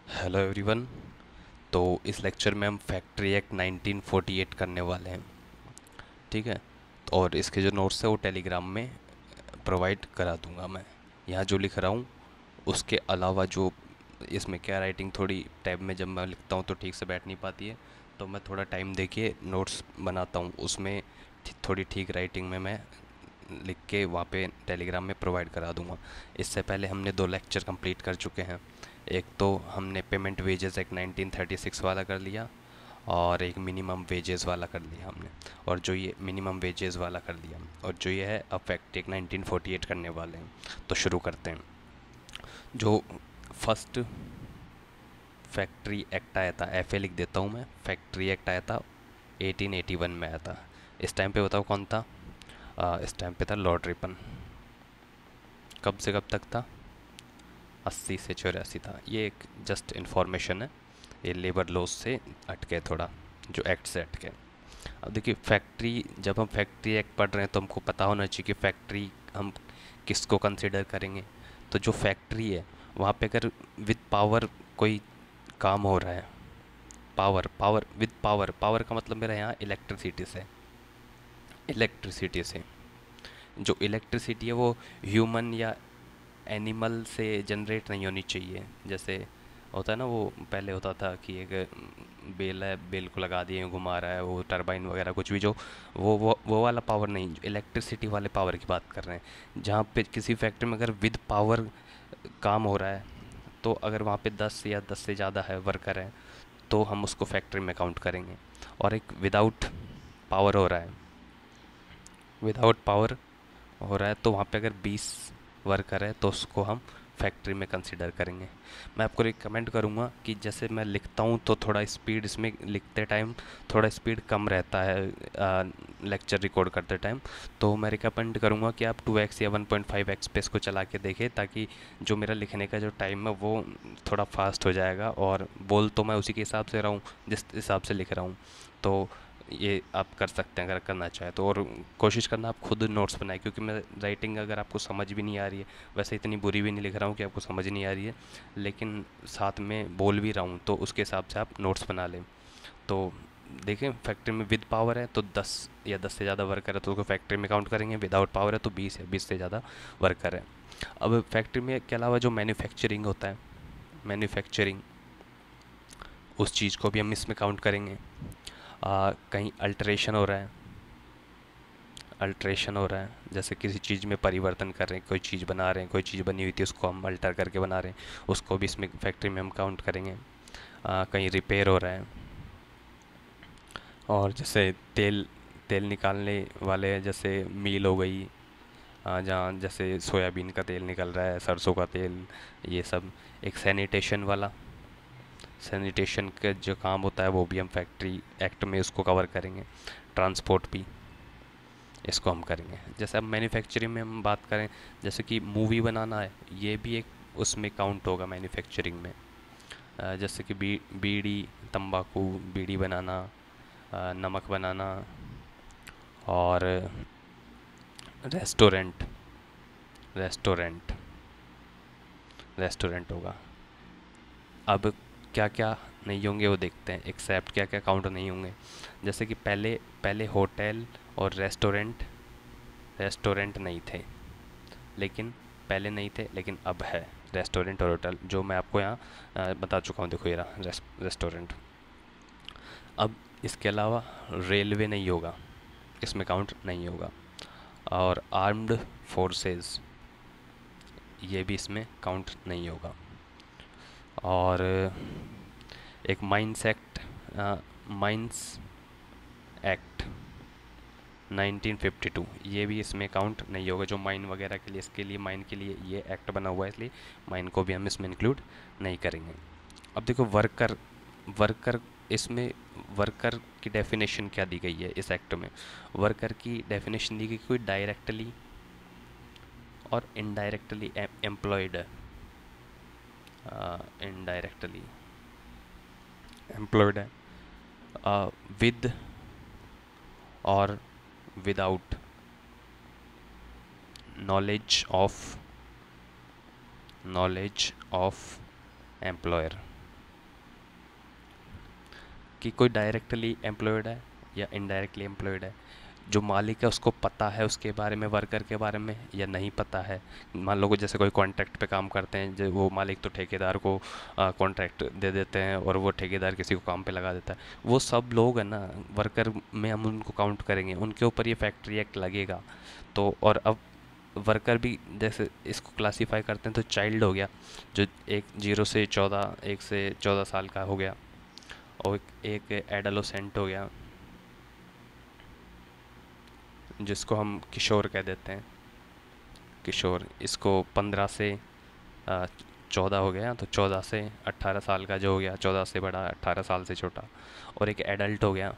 Hello everyone. तो इस lecture में हम फैक्ट्री एक्ट 1948 करने वाले हैं। ठीक है। और इसके जो नोट्स है वो टेलीग्राम में प्रोवाइड करा दूंगा मैं। यहाँ जो लिख रहा हूँ उसके अलावा जो इसमें क्या राइटिंग थोड़ी टैब में जब मैं लिखता हूँ तो ठीक से बैठ नहीं पाती है, तो मैं थोड़ा टाइम दे के नोट्स बनाता हूँ, उसमें थोड़ी ठीक राइटिंग में मैं लिख के वहाँ पे टेलीग्राम में प्रोवाइड करा दूंगा। इससे पहले हमने 2 लेक्चर कंप्लीट कर चुके हैं। एक तो हमने पेमेंट वेजेस एक्ट 1936 वाला कर लिया, और एक मिनिमम वेजेस वाला कर लिया हमने। और जो ये मिनिमम वेजेस वाला कर लिया, और जो ये है अब फैक्ट्री एक्ट 1948 करने वाले हैं। तो शुरू करते हैं। जो फर्स्ट फैक्ट्री एक्ट आया था, एफ लिख देता हूँ मैं, फैक्ट्री एक्ट आया था 1881 में आया था। इस टाइम पे बताओ कौन था? इस टाइम पे था लॉर्ड रिपन। कब से कब तक था? 80 से 84 था। ये एक जस्ट इन्फॉर्मेशन है, ये लेबर लॉज से अटके थोड़ा, जो एक्ट से अटके। अब देखिए फैक्ट्री, जब हम फैक्ट्री एक्ट पढ़ रहे हैं तो हमको पता होना चाहिए कि फैक्ट्री हम किसको कंसिडर करेंगे। तो जो फैक्ट्री है वहाँ पे अगर विद पावर कोई काम हो रहा है, power power with power, power का मतलब मेरा यहाँ इलेक्ट्रिसिटी से, इलेक्ट्रिसिटी से जो इलेक्ट्रिसिटी है वो ह्यूमन या एनिमल से जनरेट नहीं होनी चाहिए। जैसे होता है ना, वो पहले होता था कि एक बेल है, बेल को लगा दिए घुमा रहा है, वो टरबाइन वगैरह कुछ भी, जो वो वाला पावर नहीं, जो इलेक्ट्रिसिटी वाले पावर की बात कर रहे हैं। जहाँ पे किसी फैक्ट्री में अगर विद पावर काम हो रहा है, तो अगर वहाँ पे 10 या 10 से ज़्यादा है वर्कर हैं, तो हम उसको फैक्ट्री में काउंट करेंगे। और एक विदाउट पावर हो रहा है, विदाउट पावर हो रहा है, तो वहाँ पे अगर 20 वर्कर है तो उसको हम फैक्ट्री में कंसिडर करेंगे। मैं आपको रिकमेंड करूँगा कि जैसे मैं लिखता हूँ तो थोड़ा स्पीड, इसमें लिखते टाइम थोड़ा स्पीड कम रहता है लेक्चर रिकॉर्ड करते टाइम। तो मैं रिकमेंड करूँगा कि आप 2x या 1.5x पे इसको चला के देखें, ताकि जो मेरा लिखने का जो टाइम है वो थोड़ा फास्ट हो जाएगा, और बोल तो मैं उसी के हिसाब से रहा हूँ जिस हिसाब से लिख रहा हूँ। तो ये आप कर सकते हैं अगर करना चाहें तो। और कोशिश करना आप खुद नोट्स बनाएं, क्योंकि मैं राइटिंग अगर आपको समझ भी नहीं आ रही है, वैसे इतनी बुरी भी नहीं लिख रहा हूँ कि आपको समझ नहीं आ रही है, लेकिन साथ में बोल भी रहा हूँ, तो उसके हिसाब से आप नोट्स बना लें। तो देखें, फैक्ट्री में विद पावर है तो 10 या 10 से ज़्यादा वर्कर है तो उसको फैक्ट्री में काउंट करेंगे। विदाउट पावर है तो 20 है, 20 से ज़्यादा वर्कर है। अब फैक्ट्री में के अलावा जो मैन्युफैक्चरिंग होता है, मैन्युफैक्चरिंग, उस चीज़ को भी हम इसमें काउंट करेंगे। कहीं अल्टरेशन हो रहा है, अल्ट्रेशन हो रहा है, जैसे किसी चीज़ में परिवर्तन कर रहे हैं, कोई चीज़ बना रहे हैं, कोई चीज़ बनी हुई थी उसको हम अल्टर करके बना रहे हैं, उसको भी इसमें फैक्ट्री में हम काउंट करेंगे। कहीं रिपेयर हो रहा है, और जैसे तेल, तेल निकालने वाले, जैसे मील हो गई, जहाँ जैसे सोयाबीन का तेल निकल रहा है, सरसों का तेल, ये सब। एक सैनिटेशन वाला, सैनिटेशन का जो काम होता है वो भी हम फैक्ट्री एक्ट में उसको कवर करेंगे। ट्रांसपोर्ट भी इसको हम करेंगे। जैसे अब मैन्युफैक्चरिंग में हम बात करें, जैसे कि मूवी बनाना है, ये भी एक उसमें काउंट होगा मैन्युफैक्चरिंग में। जैसे कि बीड़ी, तंबाकू, बीड़ी बनाना, नमक बनाना, और रेस्टोरेंट, रेस्टोरेंट, रेस्टोरेंट होगा। अब क्या क्या नहीं होंगे वो देखते हैं, एक्सेप्ट क्या क्या काउंट नहीं होंगे। जैसे कि पहले पहले होटल और रेस्टोरेंट, रेस्टोरेंट नहीं थे, लेकिन पहले नहीं थे लेकिन अब है रेस्टोरेंट और होटल, जो मैं आपको यहाँ बता चुका हूँ। देखो ये रहा रेस्टोरेंट। अब इसके अलावा रेलवे नहीं होगा, इसमें काउंट नहीं होगा। और आर्म्ड फोर्सेस, ये भी इसमें काउंट नहीं होगा। और एक माइंस एक्ट, माइंस एक्ट 1952, ये भी इसमें काउंट नहीं होगा। जो माइन वगैरह के लिए, इसके लिए माइन के लिए ये एक्ट बना हुआ है, इसलिए माइन को भी हम इसमें इंक्लूड नहीं करेंगे। अब देखो वर्कर, वर्कर इसमें, वर्कर की डेफिनेशन क्या दी गई है इस एक्ट में? वर्कर की डेफिनेशन दी गई, कोई डायरेक्टली और इनडायरेक्टली एम्प्लॉयड है, इनडायरेक्टली एम्प्लॉयड है, विद और without knowledge of, knowledge of employer, कि कोई डायरेक्टली एम्प्लॉयड है या इनडायरेक्टली एम्प्लॉयड है, जो मालिक है उसको पता है उसके बारे में, वर्कर के बारे में, या नहीं पता है। मान लो कि जैसे कोई कॉन्ट्रैक्ट पे काम करते हैं, जो वो मालिक तो ठेकेदार को कॉन्ट्रैक्ट दे देते हैं और वो ठेकेदार किसी को काम पे लगा देता है। वो सब लोग हैं ना, वर्कर में हम उनको काउंट करेंगे, उनके ऊपर ये फैक्ट्री एक्ट लगेगा। तो और अब वर्कर भी जैसे इसको क्लासीफाई करते हैं, तो चाइल्ड हो गया जो एक 0 से 14, 1 से 14 साल का हो गया, और एक एडोलेसेंट हो गया जिसको हम किशोर कह देते हैं, किशोर। इसको 15 से 14 हो गया, तो 14 से 18 साल का जो हो गया, 14 से बड़ा, 18 साल से छोटा। और एक एडल्ट हो गया,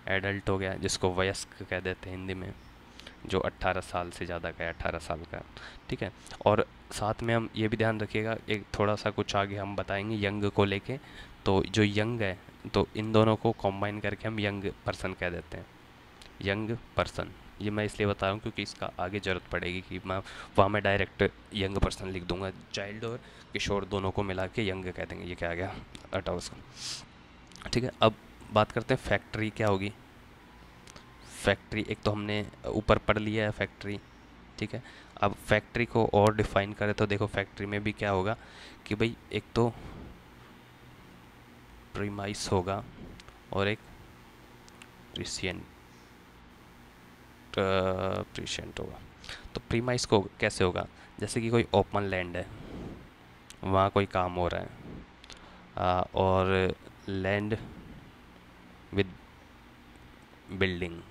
एडल्ट हो गया जिसको वयस्क कह देते हैं हिंदी में, जो 18 साल से ज़्यादा का है, 18 साल का। ठीक है। और साथ में हम ये भी ध्यान रखिएगा, एक थोड़ा सा कुछ आगे हम बताएंगे यंग को लेके। तो जो यंग है, तो इन दोनों को कंबाइन करके हम यंग पर्सन कह देते हैं, यंग पर्सन। ये मैं इसलिए बता रहा हूँ क्योंकि इसका आगे ज़रूरत पड़ेगी कि मैं वहाँ मैं डायरेक्ट यंग पर्सन लिख दूंगा, चाइल्ड और किशोर दोनों को मिला के यंग कह देंगे। ये क्या आ गया, हटाओ उसको। ठीक है। अब बात करते हैं फैक्ट्री क्या होगी। फैक्ट्री एक तो हमने ऊपर पढ़ लिया है फैक्ट्री। ठीक है। अब फैक्ट्री को और डिफाइन करें तो देखो फैक्ट्री में भी क्या होगा कि भाई एक तो प्रीमाइस होगा और एक प्रिसिएंट प्रिसेंट होगा। तो प्रीमाइस को कैसे होगा, जैसे कि कोई ओपन लैंड है, वहाँ कोई काम हो रहा है, और land with building,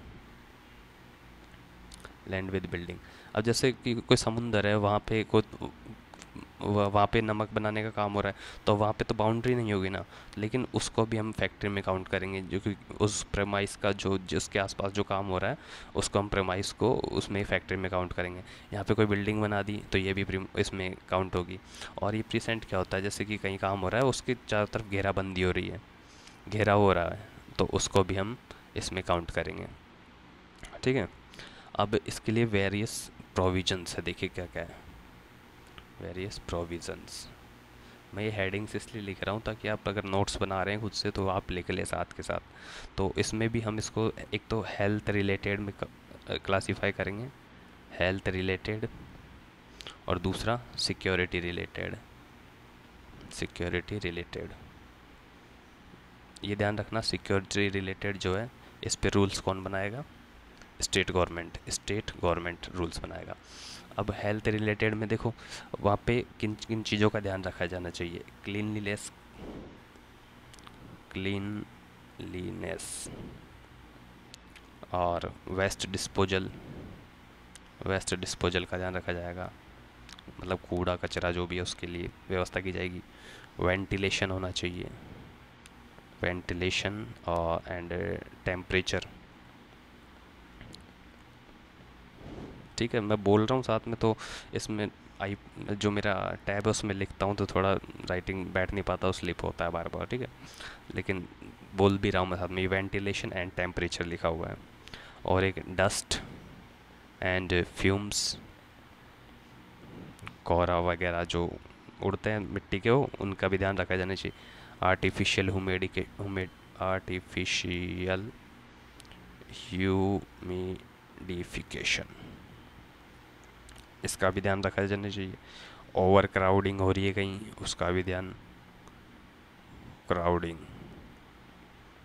land with building. अब जैसे कि कोई समुंदर है, वहाँ पे कोई वहाँ पे नमक बनाने का काम हो रहा है, तो वहाँ पे तो बाउंड्री नहीं होगी ना, लेकिन उसको भी हम फैक्ट्री में काउंट करेंगे, जो कि उस प्रेमाइस का जो जिसके आसपास जो काम हो रहा है उसको हम प्रेमाइस को उसमें फैक्ट्री में काउंट करेंगे। यहाँ पे कोई बिल्डिंग बना दी तो ये भी इसमें काउंट होगी। और ये प्रीसेंट क्या होता है, जैसे कि कहीं काम हो रहा है, उसके चारों तरफ घेराबंदी हो रही है, घेरा हो रहा है, तो उसको भी हम इसमें काउंट करेंगे। ठीक है। अब इसके लिए वेरियस प्रोविजंस है, देखिए क्या क्या है वेरियस प्रोविजंस। मैं ये हेडिंग्स इसलिए लिख रहा हूँ ताकि आप अगर नोट्स बना रहे हैं खुद से तो आप लिख लें साथ के साथ। तो इसमें भी हम इसको एक तो हेल्थ रिलेटेड में क्लासीफाई करेंगे, हेल्थ रिलेटेड, और दूसरा सिक्योरिटी रिलेटेड, सिक्योरिटी रिलेटेड। ये ध्यान रखना, सिक्योरिटी रिलेटेड जो है इस पे रूल्स कौन बनाएगा, स्टेट गवर्नमेंट रूल्स बनाएगा। अब हेल्थ रिलेटेड में देखो वहाँ पे किन किन चीज़ों का ध्यान रखा जाना चाहिए, क्लीनलीनेस और वेस्ट डिस्पोजल का ध्यान रखा जाएगा, मतलब कूड़ा कचरा जो भी है उसके लिए व्यवस्था की जाएगी। वेंटिलेशन होना चाहिए, वेंटिलेशन और एंड टेम्परेचर। ठीक है। मैं बोल रहा हूँ साथ में, तो इसमें आई जो मेरा टैब है उसमें लिखता हूँ तो थोड़ा राइटिंग बैठ नहीं पाता, स्लिप होता है बार बार। ठीक है। लेकिन बोल भी रहा हूँ मैं साथ में, वेंटिलेशन एंड टेम्परेचर लिखा हुआ है। और एक डस्ट एंड फ्यूम्स, कोहरा वगैरह जो उड़ते हैं मिट्टी के, वो उनका भी ध्यान रखा जाना चाहिए। आर्टिफिशियल ह्यूमिडिफिकेशन, इसका भी ध्यान रखा जाना चाहिए। ओवर क्राउडिंग हो रही है कहीं, उसका भी ध्यान, क्राउडिंग,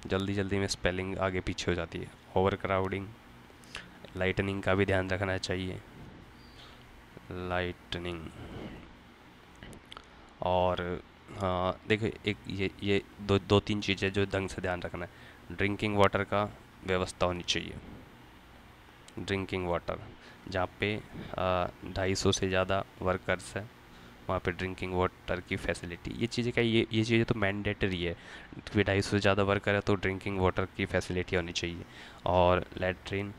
जल्दी जल्दी में स्पेलिंग आगे पीछे हो जाती है, ओवर क्राउडिंग। लाइटनिंग का भी ध्यान रखना चाहिए, लाइटनिंग। और हाँ देखो, एक ये दो तीन चीज़ें जो ढंग से ध्यान रखना है। ड्रिंकिंग वाटर का व्यवस्था होनी चाहिए, ड्रिंकिंग वाटर जहाँ पे 250 से ज़्यादा वर्कर्स है वहाँ पे ड्रिंकिंग वाटर की फैसिलिटी। ये चीज़ें क्या, ये चीज़ें तो मैंडेटरी है कि 250 से ज़्यादा वर्कर है तो ड्रिंकिंग वाटर की फैसिलिटी होनी चाहिए। और लेट्रिन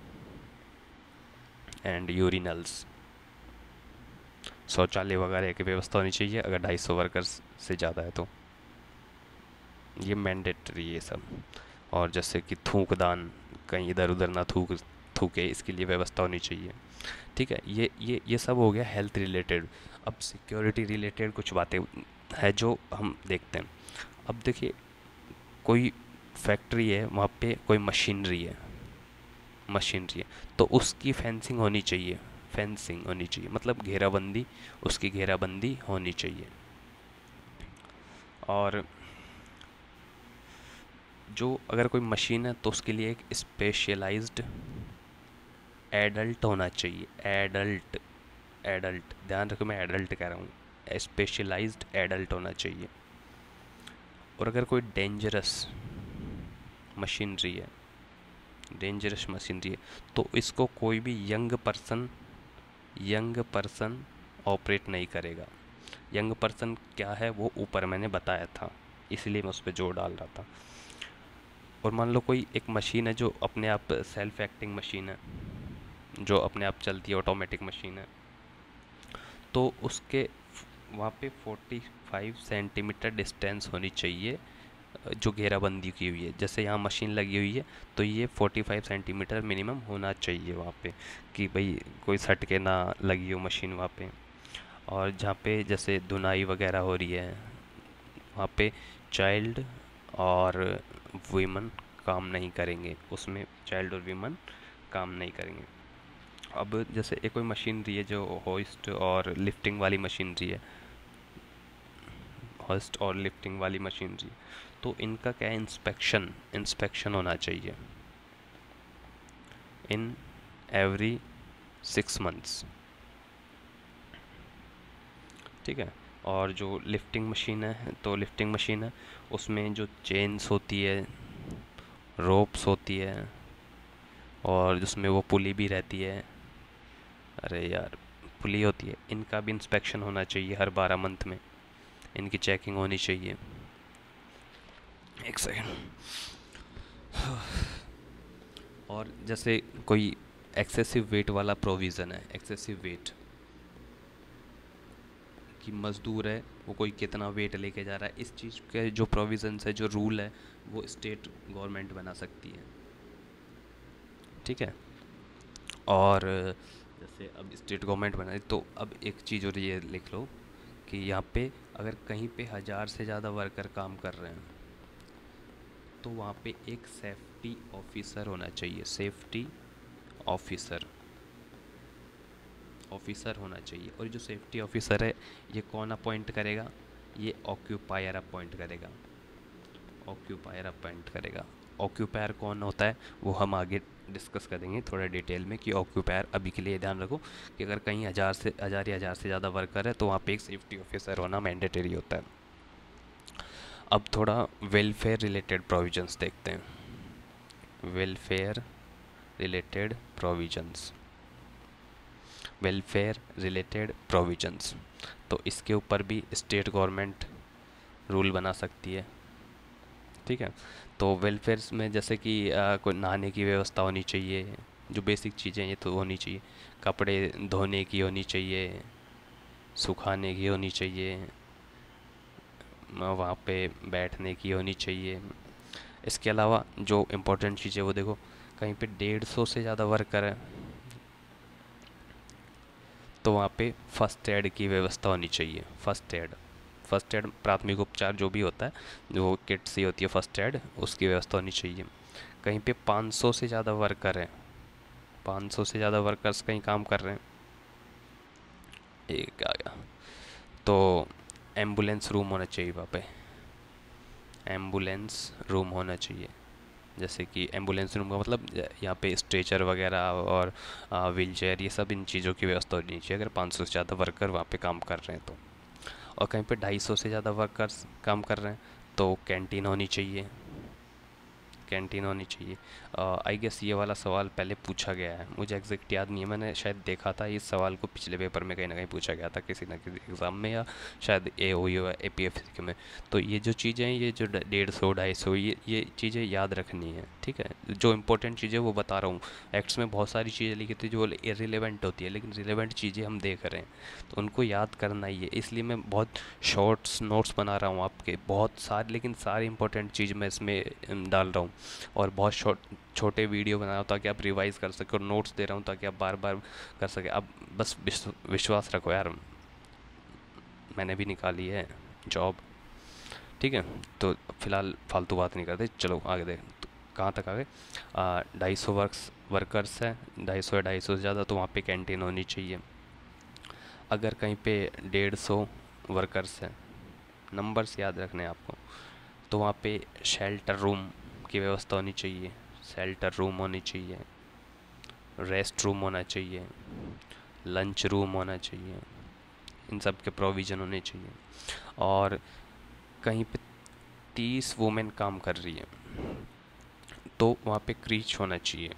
एंड यूरिनल्स, शौचालय वगैरह की व्यवस्था होनी चाहिए अगर 250 वर्कर्स से ज़्यादा है तो, ये मैंडेटरी है सब। और जैसे कि थूकदान, कहीं इधर उधर ना थूके, इसके लिए व्यवस्था होनी चाहिए। ठीक है। ये सब हो गया हेल्थ रिलेटेड। अब सिक्योरिटी रिलेटेड कुछ बातें है जो हम देखते हैं। अब देखिए, कोई फैक्ट्री है वहाँ पे कोई मशीनरी है, तो उसकी फेंसिंग होनी चाहिए, फेंसिंग होनी चाहिए मतलब घेराबंदी, उसकी घेराबंदी होनी चाहिए। और जो अगर कोई मशीन है तो उसके लिए एक स्पेशलाइज्ड एडल्ट होना चाहिए, एडल्ट, एडल्ट ध्यान रखो मैं एडल्ट कह रहा हूँ, स्पेशलाइज्ड एडल्ट होना चाहिए। और अगर कोई मशीनरी है डेंजरस मशीनरी है तो इसको कोई भी यंग पर्सन ऑपरेट नहीं करेगा। यंग पर्सन क्या है वो ऊपर मैंने बताया था, इसलिए मैं उस पर जोर डाल रहा था। और मान लो कोई एक मशीन है जो अपने आप सेल्फ एक्टिंग मशीन है, जो अपने आप चलती है, ऑटोमेटिक मशीन है, तो उसके वहाँ पे 45 सेंटीमीटर डिस्टेंस होनी चाहिए जो घेराबंदी की हुई है। जैसे यहाँ मशीन लगी हुई है तो ये 45 सेंटीमीटर मिनिमम होना चाहिए वहाँ पे, कि भाई कोई सट के ना लगी हो मशीन वहाँ पे। और जहाँ पे जैसे धुनाई वगैरह हो रही है वहाँ पे चाइल्ड और वीमन काम नहीं करेंगे, उसमें चाइल्ड और वीमन काम नहीं करेंगे। अब जैसे एक कोई मशीनरी है जो होइस्ट और लिफ्टिंग वाली मशीनरी है, होस्ट और लिफ्टिंग वाली मशीनरी, तो इनका क्या है, इंस्पेक्शन होना चाहिए इन एवरी 6 मंथ्स, ठीक है। और जो लिफ्टिंग मशीन है तो लिफ्टिंग मशीन है उसमें जो चेन्स होती है, रोप्स होती है, और जिसमें वो पुली भी रहती है, अरे यार पुली होती है, इनका भी इंस्पेक्शन होना चाहिए हर 12 मंथ में, इनकी चेकिंग होनी चाहिए। एक सेकेंड। और जैसे कोई एक्सेसिव वेट वाला प्रोविज़न है, एक्सेसिव वेट कि मज़दूर है वो कोई कितना वेट लेके जा रहा है, इस चीज़ के जो प्रोविज़न्स है, जो रूल है, वो स्टेट गवर्नमेंट बना सकती है, ठीक है। और जैसे अब स्टेट गवर्नमेंट बनाई तो अब एक चीज़ और ये लिख लो कि यहाँ पे अगर कहीं पे 1000 से ज़्यादा वर्कर काम कर रहे हैं तो वहाँ पे एक सेफ्टी ऑफिसर होना चाहिए, सेफ्टी ऑफिसर होना चाहिए। और जो सेफ्टी ऑफिसर है ये कौन अपॉइंट करेगा, ये ऑक्यूपायर अपॉइंट करेगा, ऑक्यूपायर कौन होता है वो हम आगे डिस्कस करेंगे थोड़ा डिटेल में कि ऑक्यूपायर। अभी के लिए ध्यान रखो कि अगर कहीं 1000 से ज़्यादा वर्कर है तो वहाँ पे एक सेफ्टी ऑफिसर होना मैंडेटरी होता है। अब थोड़ा वेलफेयर रिलेटेड प्रोविजंस देखते हैं। वेलफेयर रिलेटेड प्रोविजंस, तो इसके ऊपर भी स्टेट गवर्नमेंट रूल बना सकती है, ठीक है। तो वेलफेयर में जैसे कि कोई नहाने की व्यवस्था होनी चाहिए, जो बेसिक चीज़ें ये तो होनी चाहिए, कपड़े धोने की होनी चाहिए, सुखाने की होनी चाहिए, वहाँ पे बैठने की होनी चाहिए। इसके अलावा जो इम्पोर्टेंट चीज़ें वो देखो, कहीं पे 150 से ज़्यादा वर्कर है तो वहाँ पे फर्स्ट एड की व्यवस्था होनी चाहिए। फर्स्ट एड प्राथमिक उपचार जो भी होता है, जो किट सी होती है फर्स्ट एड, उसकी व्यवस्था होनी चाहिए। कहीं पे 500 से ज़्यादा वर्कर हैं, 500 से ज़्यादा वर्कर्स कहीं काम कर रहे हैं, एक आ गया, तो एम्बुलेंस रूम होना चाहिए वहाँ पे, एम्बुलेंस रूम होना चाहिए। जैसे कि एम्बुलेंस रूम का मतलब यहाँ पे स्ट्रेचर वगैरह और व्हील चेयर, ये सब इन चीज़ों की व्यवस्था होनी चाहिए अगर 500 से ज़्यादा वर्कर वहाँ पे काम कर रहे हैं तो। और कहीं पे 250 से ज़्यादा वर्कर्स काम कर रहे हैं तो कैंटीन होनी चाहिए, आई गेस ये वाला सवाल पहले पूछा गया है, मुझे एग्जैक्ट याद नहीं है, मैंने शायद देखा था इस सवाल को पिछले पेपर में कहीं ना कहीं पूछा गया था किसी ना किसी एग्ज़ाम में, या शायद AOE या APF में। तो ये जो चीज़ें हैं, ये जो 150-250, ये चीज़ें याद रखनी है, ठीक है। जो इंपॉर्टेंट चीज़ें वो बता रहा हूँ। एक्ट्स में बहुत सारी चीज़ें लिखी थी जो इरेलीवेंट होती है, लेकिन रिलेवेंट चीज़ें हम देख रहे हैं तो उनको याद करना ही है, इसलिए मैं बहुत शॉर्ट्स नोट्स बना रहा हूँ आपके, बहुत सारे, लेकिन सारी इंपॉर्टेंट चीज़ मैं इसमें डाल रहा हूँ। और बहुत छोटे वीडियो बना रहा हूँ ताकि आप रिवाइज़ कर सकें, और नोट्स दे रहा हूँ ताकि आप बार बार कर सकें। अब बस विश्वास रखो यार, मैंने भी निकाली है जॉब, ठीक है, तो फिलहाल फालतू बात नहीं करते, चलो आगे देख। तो कहाँ तक आ गए? 250 वर्कर्स है, 250 या 250 से ज़्यादा, तो वहाँ पे कैंटीन होनी चाहिए। अगर कहीं पे 150 वर्कर्स हैं, नंबर्स याद रखने हैं आपको, तो वहाँ पे शेल्टर रूम की व्यवस्था होनी चाहिए, शेल्टर रूम होनी चाहिए, रेस्ट रूम होना चाहिए, लंच रूम होना चाहिए, इन सब के प्रोविज़न होने चाहिए। और कहीं पे 30 वुमेन काम कर रही है, तो वहाँ पे क्रीच होना चाहिए।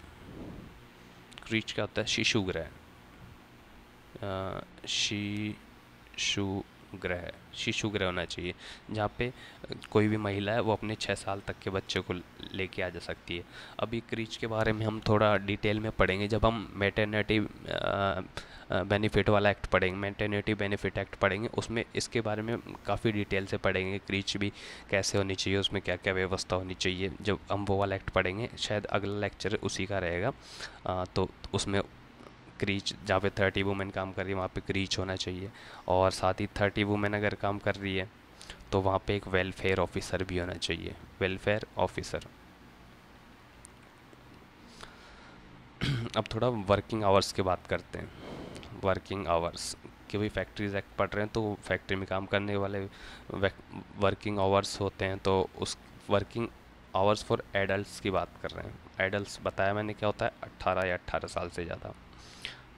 क्रीच क्या होता है? शिशुगृह, शिशुगृह, शिशुगृह होना चाहिए, जहाँ पे कोई भी महिला है वो अपने 6 साल तक के बच्चे को लेके आ जा सकती है। अभी क्रीच के बारे में हम थोड़ा डिटेल में पढ़ेंगे जब हम मैटरनिटी बेनिफिट वाला एक्ट पढ़ेंगे, मैटरनिटी बेनिफिट एक्ट पढ़ेंगे, उसमें इसके बारे में काफ़ी डिटेल से पढ़ेंगे, क्रीच भी कैसे होनी चाहिए, उसमें क्या क्या व्यवस्था होनी चाहिए। जब हम वो वाला एक्ट पढ़ेंगे, शायद अगला लेक्चर उसी का रहेगा, तो उसमें क्रीच, जहाँ पे 30 वुमेन काम कर रही है वहाँ पे क्रीच होना चाहिए। और साथ ही 30 वुमेन अगर काम कर रही है तो वहाँ पे एक वेलफेयर ऑफिसर भी होना चाहिए, वेलफेयर ऑफिसर। अब थोड़ा वर्किंग आवर्स की बात करते हैं। वर्किंग आवर्स कि भाई फैक्ट्रीज एक्ट पढ़ रहे हैं तो फैक्ट्री में काम करने वाले वर्किंग आवर्स होते हैं, तो उस वर्किंग आवर्स फॉर एडल्ट्स की बात कर रहे हैं। एडल्ट्स बताया मैंने क्या होता है? 18 या 18 साल से ज़्यादा।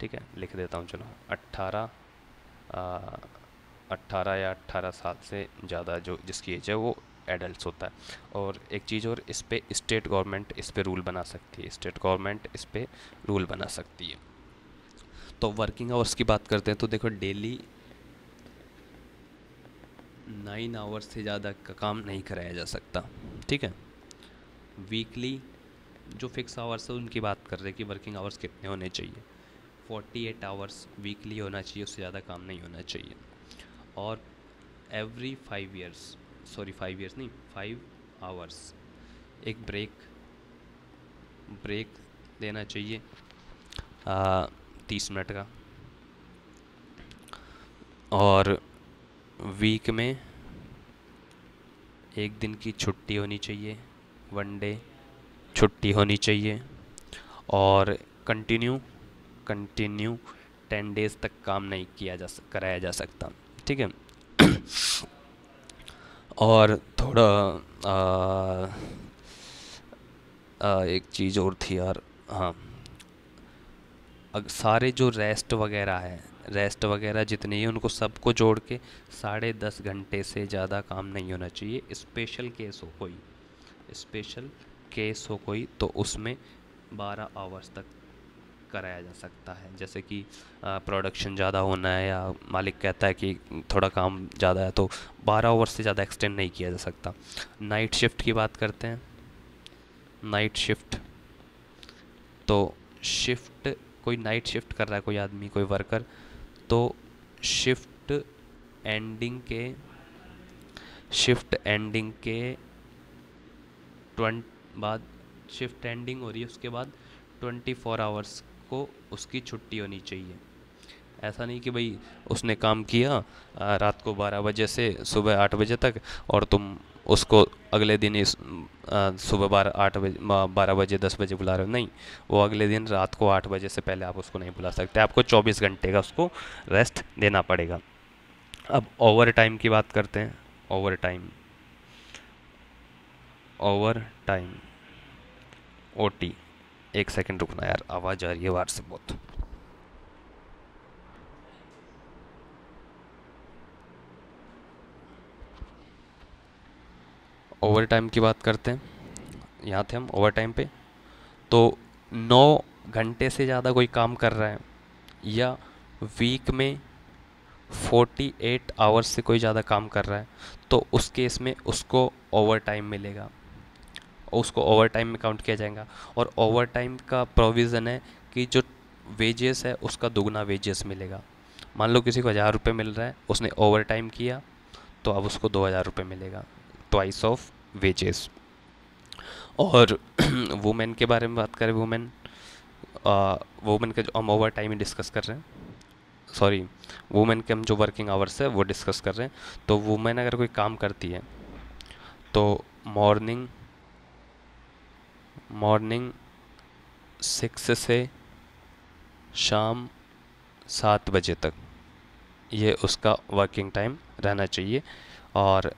ठीक है, लिख देता हूँ, चलो 18 या 18 साल से ज़्यादा जो जिसकी एज है वो एडल्ट होता है। और एक चीज़ और, इस पे स्टेट गवर्नमेंट इस पे रूल बना सकती है, स्टेट गवर्नमेंट इस पे रूल बना सकती है। तो वर्किंग आवर्स की बात करते हैं तो देखो, डेली 9 आवर्स से ज़्यादा का काम नहीं कराया जा सकता। ठीक है, वीकली जो फिक्स आवर्स है उनकी बात कर रहे हैं कि वर्किंग आवर्स कितने होने चाहिए। 48 आवर्स वीकली होना चाहिए, उससे ज़्यादा काम नहीं होना चाहिए। और एवरी 5 ईयर्स, सॉरी 5 ईयर्स नहीं, 5 आवर्स एक ब्रेक देना चाहिए 30 मिनट का। और वीक में एक दिन की छुट्टी होनी चाहिए, 1 डे छुट्टी होनी चाहिए। और कंटिन्यू 10 डेज़ तक काम नहीं कराया जा सकता। ठीक है। और थोड़ा एक चीज़ और थी यार, हाँ, सारे जो रेस्ट वगैरह जितने ही उनको सबको जोड़ के 10.5 घंटे से ज़्यादा काम नहीं होना चाहिए। स्पेशल केस हो कोई तो उसमें 12 आवर्स तक कराया जा सकता है। जैसे कि प्रोडक्शन ज़्यादा होना है या मालिक कहता है कि थोड़ा काम ज़्यादा है, तो 12 आवर्स से ज़्यादा एक्सटेंड नहीं किया जा सकता। नाइट शिफ्ट की बात करते हैं। नाइट शिफ्ट, तो शिफ्ट, कोई नाइट शिफ्ट कर रहा है कोई आदमी, कोई वर्कर, तो शिफ्ट एंडिंग के 20 बाद, शिफ्ट एंडिंग हो रही है उसके बाद 24 आवर्स को उसकी छुट्टी होनी चाहिए। ऐसा नहीं कि भाई उसने काम किया रात को 12 बजे से सुबह 8 बजे तक, और तुम उसको अगले दिन सुबह 12 बजे 10 बजे बुला रहे हो। नहीं, वो अगले दिन रात को 8 बजे से पहले आप उसको नहीं बुला सकते, आपको 24 घंटे का उसको रेस्ट देना पड़ेगा। अब ओवर टाइम की बात करते हैं। ओवर टाइम ओटी, एक सेकंड रुकना यार, आवाज़ आ रही है बाहर से बहुत। ओवर टाइम की बात करते हैं, यहाँ थे हम ओवर टाइम पे। तो 9 घंटे से ज़्यादा कोई काम कर रहा है या वीक में 48 आवर्स से कोई ज़्यादा काम कर रहा है, तो उस केस में उसको ओवर टाइम मिलेगा, उसको ओवर टाइम में काउंट किया जाएगा। और ओवर टाइम का प्रोविज़न है कि जो वेजेस है उसका दुगना वेजेस मिलेगा। मान लो किसी को 1000 रुपये मिल रहा है, उसने ओवर टाइम किया तो अब उसको 2000 रुपये मिलेगा, ट्वाइस ऑफ वेजेस। और वुमेन के बारे में बात करें, वुमेन का जो हम ओवर टाइम ही डिस्कस कर रहे हैं, सॉरी, वुमेन के हम जो वर्किंग आवर्स है वो डिस्कस कर रहे हैं। तो वुमेन अगर कोई काम करती है तो मॉर्निंग 6 से शाम 7 बजे तक ये उसका वर्किंग टाइम रहना चाहिए। और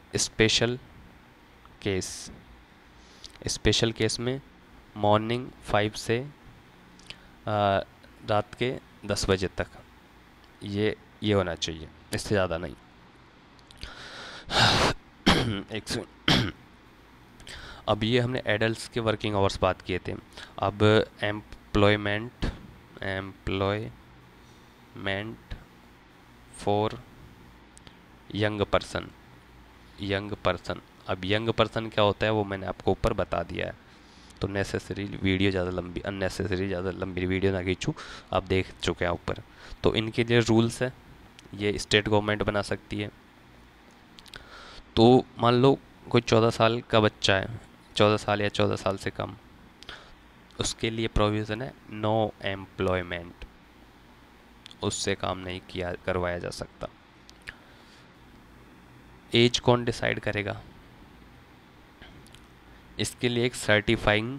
केस स्पेशल केस में मॉर्निंग 5 से रात के 10 बजे तक ये होना चाहिए, इससे ज़्यादा नहीं। एक सेकंड। अब ये हमने एडल्ट्स के वर्किंग आवर्स बात किए थे। अब एम्प्लॉयमेंट फॉर यंग पर्सन। अब यंग पर्सन क्या होता है वो मैंने आपको ऊपर बता दिया है, तो अननेसेसरी ज़्यादा लंबी वीडियो ना खींचूँ, आप देख चुके हैं ऊपर। तो इनके लिए रूल्स है, ये स्टेट गवर्नमेंट बना सकती है। तो मान लो कोई 14 साल का बच्चा है, 14 साल या 14 साल से कम, उसके लिए प्रोविज़न है नो एम्प्लॉयमेंट, उससे काम नहीं करवाया जा सकता। एज कौन डिसाइड करेगा? इसके लिए एक सर्टिफाइड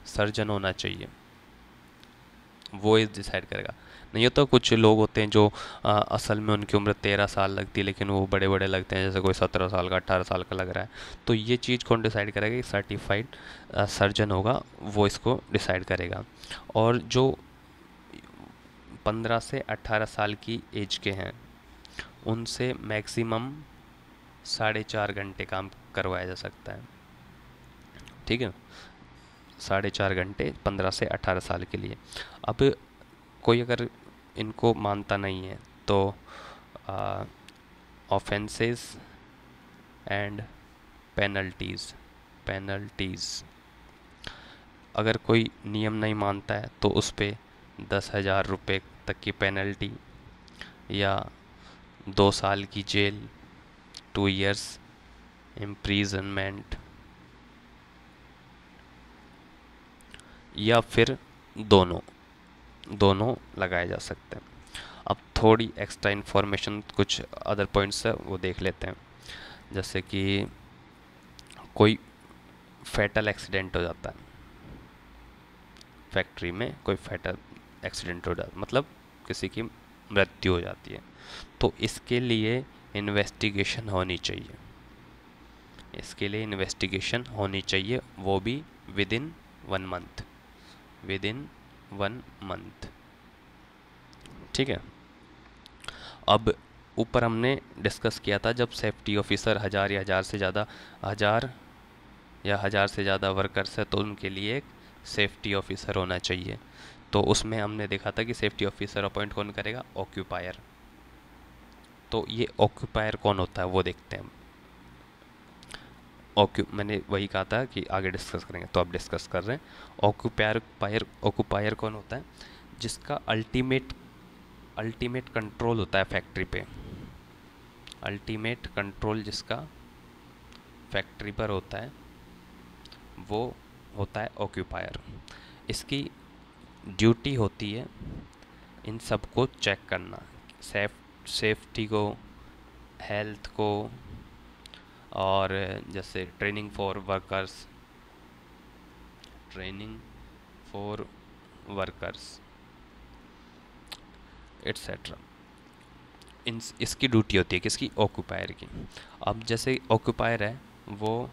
सर्जन होना चाहिए, वो एज डिसाइड करेगा। नहीं तो कुछ लोग होते हैं जो असल में उनकी उम्र 13 साल लगती है लेकिन वो बड़े बड़े लगते हैं, जैसे कोई 17 साल का 18 साल का लग रहा है। तो ये चीज़ कौन डिसाइड करेगा? कि सर्टिफाइड सर्जन होगा, वो इसको डिसाइड करेगा। और जो 15 से 18 साल की एज के हैं उनसे मैक्सिमम 4.5 घंटे काम करवाया जा सकता है, ठीक है। 4.5 घंटे 15 से 18 साल के लिए। अब कोई अगर इनको मानता नहीं है तो ऑफेंसेस एंड पेनल्टीज़, अगर कोई नियम नहीं मानता है तो उस पर 10,000 रुपये तक की पेनल्टी या 2 साल की जेल, 2 years इम्प्रीजनमेंट, या फिर दोनों लगाए जा सकते हैं। अब थोड़ी एक्स्ट्रा इन्फॉर्मेशन, कुछ अदर पॉइंट्स है वो देख लेते हैं। जैसे कि कोई फैटल एक्सीडेंट हो जाता है फैक्ट्री में, कोई फैटल एक्सीडेंट हो जाता मतलब किसी की मृत्यु हो जाती है, तो इसके लिए इन्वेस्टिगेशन होनी चाहिए, वो भी विदिन 1 मंथ, ठीक है। अब ऊपर हमने डिस्कस किया था जब सेफ्टी ऑफिसर 1000 या 1000 से ज़्यादा वर्कर्स है तो उनके लिए एक सेफ्टी ऑफिसर होना चाहिए। तो उसमें हमने देखा था कि सेफ्टी ऑफिसर अपॉइंट कौन करेगा? ऑक्यूपायर। तो ये ऑक्यूपायर कौन होता है वो देखते हैं। मैंने वही कहा था कि आगे डिस्कस करेंगे, तो अब डिस्कस कर रहे हैं। ऑक्यूपायर कौन होता है? जिसका अल्टीमेट कंट्रोल होता है फैक्ट्री पे, अल्टीमेट कंट्रोल जिसका फैक्ट्री पर होता है वो होता है ऑक्यूपायर। इसकी ड्यूटी होती है इन सबको चेक करना, सेफ्टी को, हेल्थ को, और जैसे ट्रेनिंग फॉर वर्कर्स एट्सेट्रा। इसकी ड्यूटी होती है किसकी? ऑक्यूपायर की। अब जैसे ऑक्यूपायर है वो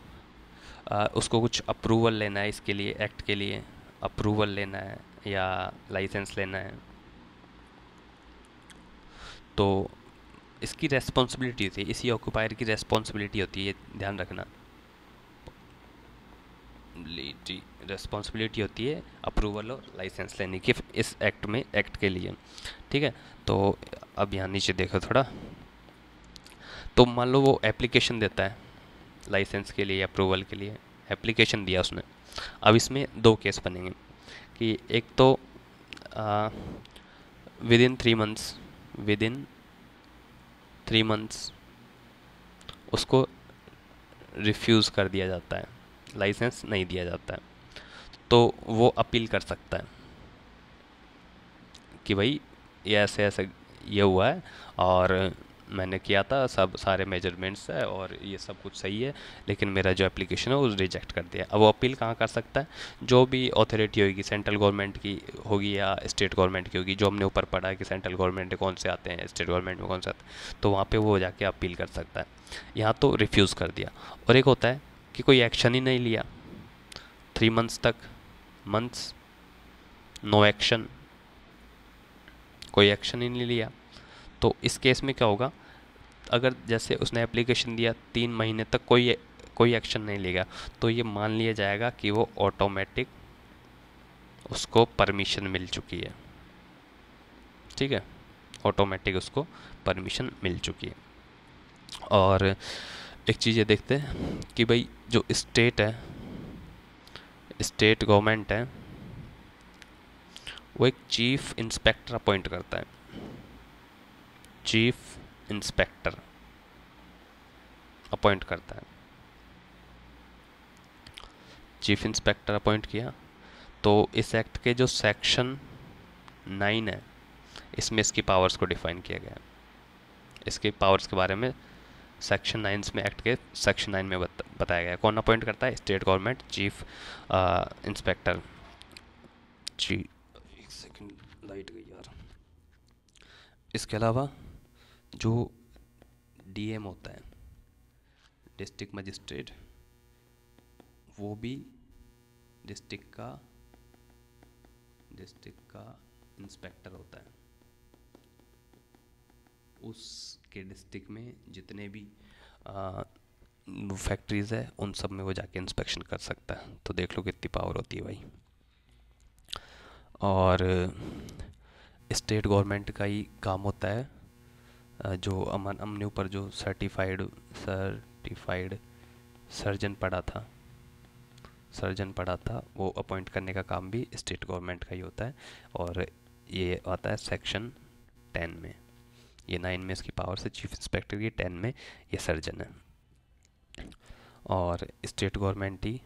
उसको कुछ अप्रूवल लेना है, इसके लिए एक्ट के लिए अप्रूवल लेना है या लाइसेंस लेना है, तो इसकी रेस्पॉन्सिबिलिटी होती है, इसी ऑक्यूपायर की रेस्पॉन्सिबिलिटी होती है, ये ध्यान रखना। रेस्पॉन्सिबिलिटी होती है अप्रूवल और लाइसेंस लेने की इस एक्ट के लिए, ठीक है। तो अब यहाँ नीचे देखो थोड़ा, तो मान लो वो एप्लीकेशन देता है लाइसेंस के लिए, अप्रूवल के लिए एप्लीकेशन दिया उसने। अब इसमें 2 केस बनेंगे कि एक तो विदिन 3 मंथ्स उसको रिफ्यूज़ कर दिया जाता है, लाइसेंस नहीं दिया जाता है, तो वो अपील कर सकता है कि भाई ये ऐसे ये हुआ है और मैंने किया था, सब सारे मेजरमेंट्स है और ये सब कुछ सही है, लेकिन मेरा जो एप्लीकेशन है वो रिजेक्ट कर दिया। अब वो अपील कहाँ कर सकता है? जो भी अथॉरिटी होगी, सेंट्रल गवर्नमेंट की होगी या स्टेट गवर्नमेंट की होगी, जो हमने ऊपर पढ़ा है कि सेंट्रल गवर्नमेंट में कौन से आते हैं, स्टेट गवर्नमेंट में कौन से आते हैं, तो वहाँ पे वो जाके अपील कर सकता है। यहाँ तो रिफ्यूज़ कर दिया। और एक होता है कि कोई एक्शन ही नहीं लिया 3 मंथ्स तक, मंथ्स नो एक्शन, कोई एक्शन ही नहीं लिया। तो इस केस में क्या होगा? अगर जैसे उसने एप्लीकेशन दिया 3 महीने तक कोई एक्शन नहीं लेगा, तो ये मान लिया जाएगा कि वो ऑटोमेटिक उसको परमिशन मिल चुकी है। ठीक है, ऑटोमेटिक उसको परमिशन मिल चुकी है। और एक चीज़ ये देखते हैं कि भाई जो स्टेट है, स्टेट गवर्नमेंट है, वो एक चीफ इंस्पेक्टर अपॉइंट करता है। चीफ इंस्पेक्टर अपॉइंट करता है। चीफ इंस्पेक्टर अपॉइंट किया, तो इस एक्ट के जो सेक्शन 9 है, इसमें इसकी पावर्स को डिफाइन किया गया है। इसके पावर्स के बारे में सेक्शन 9 में, एक्ट के सेक्शन 9 में बताया गया है। कौन अपॉइंट करता है? State government chief inspector. जी, एक सेकंड, लाइट गई यार। इसके अलावा जो डीएम होता है, डिस्ट्रिक्ट मजिस्ट्रेट, वो भी डिस्ट्रिक्ट का इंस्पेक्टर होता है। उसके डिस्ट्रिक्ट में जितने भी फैक्ट्रीज़ है, उन सब में वो जाके इंस्पेक्शन कर सकता है। तो देख लो कितनी पावर होती है भाई। और स्टेट गवर्नमेंट का ही काम होता है, जो हमने ऊपर जो सर्टिफाइड सर्जन पढ़ा था, वो अपॉइंट करने का काम भी स्टेट गवर्नमेंट का ही होता है। और ये आता है सेक्शन 10 में। ये 9 में इसकी पावर से चीफ इंस्पेक्टर की, 10 में ये सर्जन है। और स्टेट गवर्नमेंट ही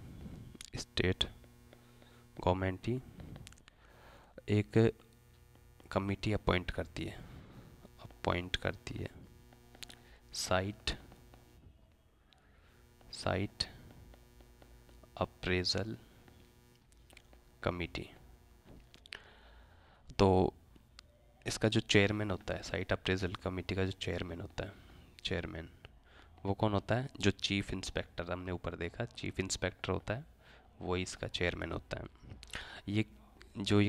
एक कमिटी अपॉइंट करती है, साइट अप्रेजल कमिटी। तो इसका जो चेयरमैन होता है, साइट अप्रेजल कमेटी का जो चेयरमैन होता है, वो कौन होता है? जो चीफ इंस्पेक्टर, हमने ऊपर देखा चीफ इंस्पेक्टर होता है, वही इसका चेयरमैन होता है। ये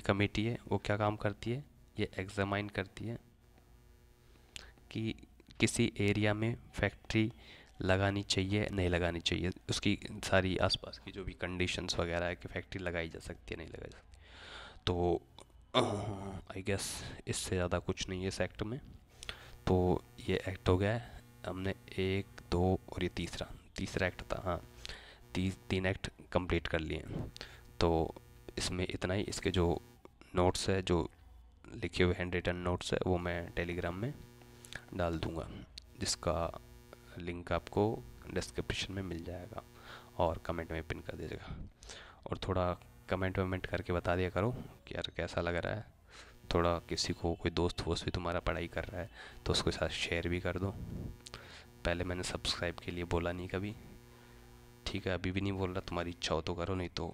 कमेटी है, वो क्या काम करती है? ये एग्जामाइन करती है कि किसी एरिया में फैक्ट्री लगानी चाहिए नहीं लगानी चाहिए, उसकी सारी आसपास की जो भी कंडीशंस वगैरह है कि फैक्ट्री लगाई जा सकती है नहीं लगाई जा सकती। तो आई गेस इससे ज़्यादा कुछ नहीं है इस एक्ट में। तो ये एक्ट हो गया है। हमने 1, 2 और ये तीसरा एक्ट था। हाँ, 3 एक्ट कंप्लीट कर लिए। तो इसमें इतना ही। इसके जो नोट्स है, जो लिखे हुए हैंड रिटन नोट्स है, वो मैं टेलीग्राम में डाल दूँगा, जिसका लिंक आपको डिस्क्रिप्शन में मिल जाएगा और कमेंट में पिन कर दीजिएगा। और थोड़ा कमेंट करके बता दिया करो कि यार कैसा लग रहा है। थोड़ा किसी को, कोई दोस्त वोस्त भी तुम्हारा पढ़ाई कर रहा है तो उसके साथ शेयर भी कर दो। पहले मैंने सब्सक्राइब के लिए बोला नहीं कभी, ठीक है, अभी भी नहीं बोल रहा। तुम्हारी इच्छा हो तो करो, नहीं तो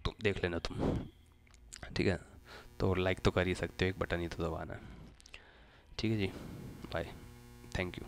तुम देख लेना तुम, ठीक है। तो लाइक तो कर ही सकते हो, एक बटन ही तो दबाना है। ठीक है जी, बाय, थैंक यू।